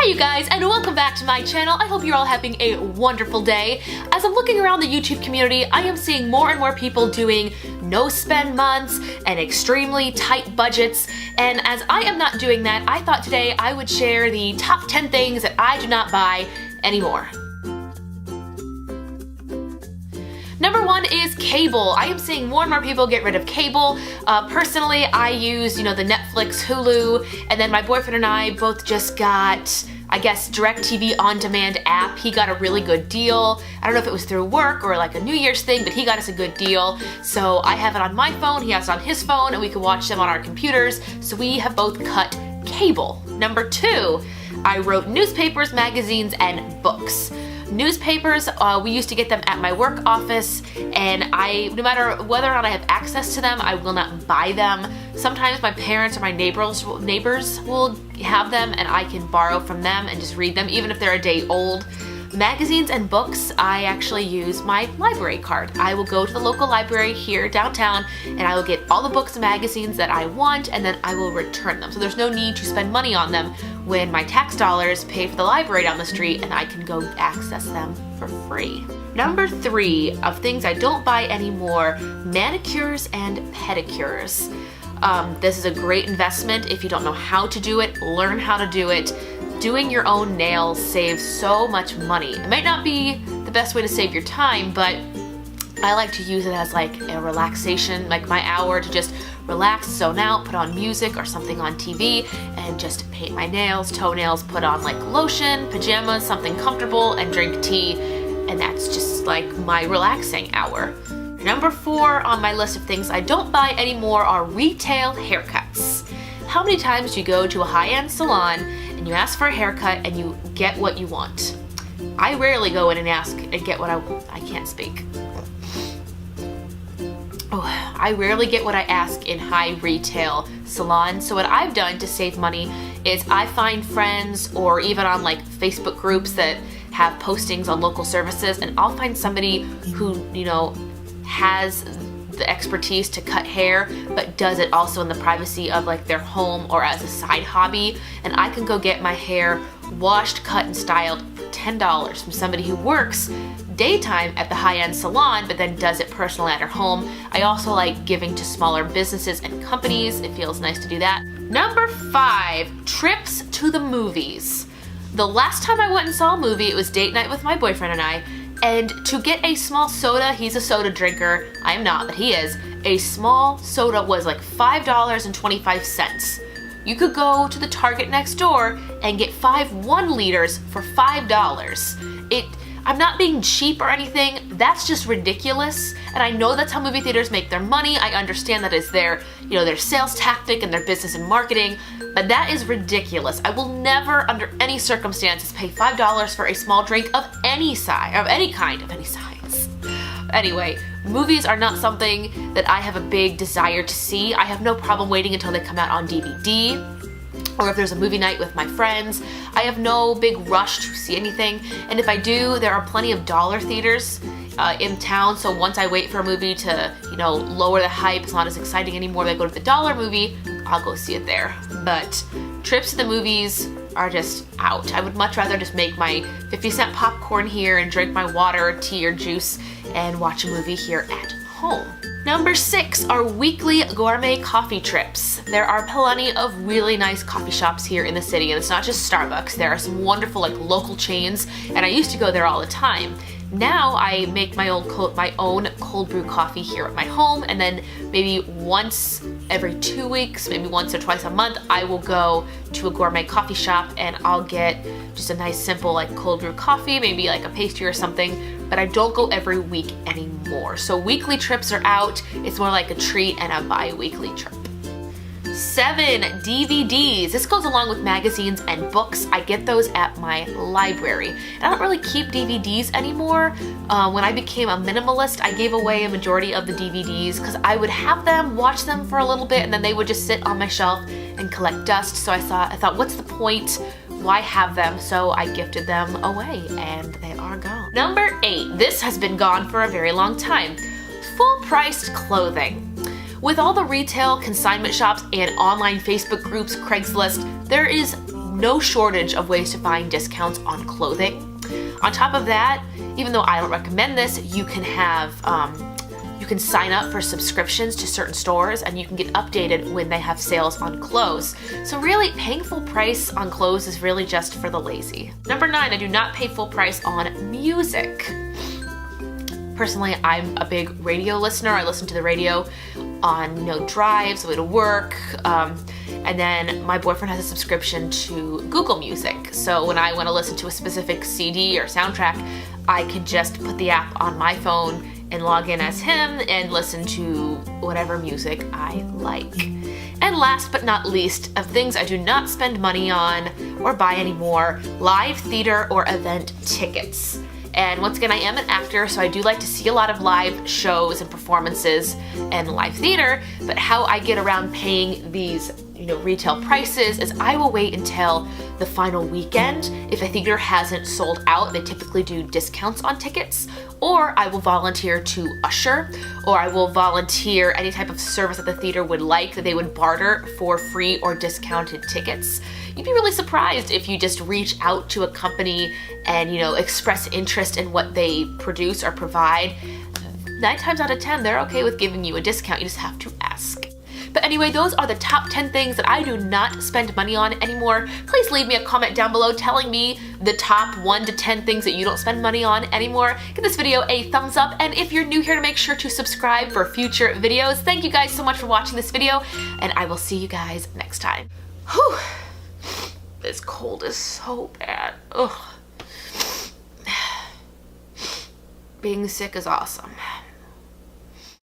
Hey you guys, and welcome back to my channel. I hope you're all having a wonderful day. As I'm looking around the YouTube community, I am seeing more and more people doing no spend months and extremely tight budgets. And as I am not doing that, I thought today I would share the top 10 things that I do not buy anymore. Number one is cable. I am seeing more and more people get rid of cable. Personally, I use, the Netflix, Hulu, and then my boyfriend and I both just got, I guess, DirecTV On Demand app. He got a really good deal. I don't know if it was through work or like a New Year's thing, but he got us a good deal. So I have it on my phone, he has it on his phone, and we can watch them on our computers. So we have both cut cable. Number two, I wrote newspapers, magazines, and books. Newspapers, we used to get them at my work office, and no matter whether or not I have access to them, I will not buy them. Sometimes my parents or my neighbors will have them, and I can borrow from them and just read them, even if they're a day old. Magazines and books, I actually use my library card. I will go to the local library here downtown, and I will get all the books and magazines that I want, and then I will return them. So there's no need to spend money on them when my tax dollars pay for the library down the street, and I can go access them for free. Number three of things I don't buy anymore, manicures and pedicures. This is a great investment. If you don't know how to do it, learn how to do it. Doing your own nails saves so much money. It might not be the best way to save your time, but I like to use it as like a relaxation, like my hour to just relax, zone out, put on music or something on TV, and just paint my nails, toenails, put on like lotion, pajamas, something comfortable, and drink tea, and that's just like my relaxing hour. Number four on my list of things I don't buy anymore are retail haircuts. How many times do you go to a high-end salon and you ask for a haircut and you get what you want? I rarely go in and ask and get what I can't speak. I rarely get what I ask in high retail salons. So what I've done to save money is I find friends or even on like Facebook groups that have postings on local services, and I'll find somebody who, has the expertise to cut hair, but does it also in the privacy of like their home or as a side hobby, and I can go get my hair washed, cut, and styled for $10 from somebody who works daytime at the high-end salon but then does it personally at her home. I also like giving to smaller businesses and companies. It feels nice to do that. Number five, trips to the movies. The last time I went and saw a movie, it was date night with my boyfriend and I, and to get a small soda, he's a soda drinker, I am not, but he is, a small soda was like $5.25. You could go to the Target next door and get 5 1-liters for $5. I'm not being cheap or anything, that's just ridiculous, and I know that's how movie theaters make their money. I understand that is their sales tactic and their business and marketing, but that is ridiculous. I will never, under any circumstances, pay $5 for a small drink of any size, of any kind, of any size. Anyway, movies are not something that I have a big desire to see. I have no problem waiting until they come out on DVD, or if there's a movie night with my friends. I have no big rush to see anything, and if I do, there are plenty of dollar theaters in town, so once I wait for a movie to, lower the hype, it's not as exciting anymore, I go to the dollar movie, I'll go see it there. But trips to the movies are just out. I would much rather just make my 50-cent popcorn here and drink my water, tea, or juice and watch a movie here at home. Number six are weekly gourmet coffee trips. There are plenty of really nice coffee shops here in the city, and it's not just Starbucks. There are some wonderful local chains, and I used to go there all the time. Now I make my own cold brew coffee here at my home, and then maybe once every 2 weeks, maybe once or twice a month, I will go to a gourmet coffee shop and I'll get just a nice simple cold brew coffee, maybe a pastry or something, but I don't go every week anymore. So weekly trips are out. It's more like a treat and a bi-weekly trip. 7, DVDs. This goes along with magazines and books. I get those at my library. And I don't really keep DVDs anymore. When I became a minimalist, I gave away a majority of the DVDs because I would have them, watch them for a little bit, and then they would just sit on my shelf and collect dust. So I thought, what's the point? Why have them? So I gifted them away, and they are gone. Number 8. This has been gone for a very long time. Full-priced clothing. With all the retail consignment shops and online Facebook groups, Craigslist, there is no shortage of ways to find discounts on clothing. On top of that, even though I don't recommend this, you can have you can sign up for subscriptions to certain stores and you can get updated when they have sales on clothes. So really, paying full price on clothes is really just for the lazy. Number 9, I do not pay full price on music. Personally, I'm a big radio listener. I listen to the radio on drives, way to work, and then my boyfriend has a subscription to Google Music. So when I want to listen to a specific CD or soundtrack, I can just put the app on my phone and log in as him and listen to whatever music I like. And last but not least, of things I do not spend money on or buy anymore, live theater or event tickets. And once again, I am an actor, so I do like to see a lot of live shows and performances and live theater, but how I get around paying these retail prices is I will wait until the final weekend. If a theater hasn't sold out, they typically do discounts on tickets, or I will volunteer to usher, or I will volunteer any type of service that the theater would like that they would barter for free or discounted tickets. You'd be really surprised if you just reach out to a company and express interest in what they produce or provide. 9 times out of 10, they're okay with giving you a discount. You just have to ask. But anyway, those are the top 10 things that I do not spend money on anymore. Please leave me a comment down below telling me the top 1 to 10 things that you don't spend money on anymore. Give this video a thumbs up, and if you're new here, to make sure to subscribe for future videos. Thank you guys so much for watching this video, and I will see you guys next time. Whew. This cold is so bad. Ugh. Being sick is awesome.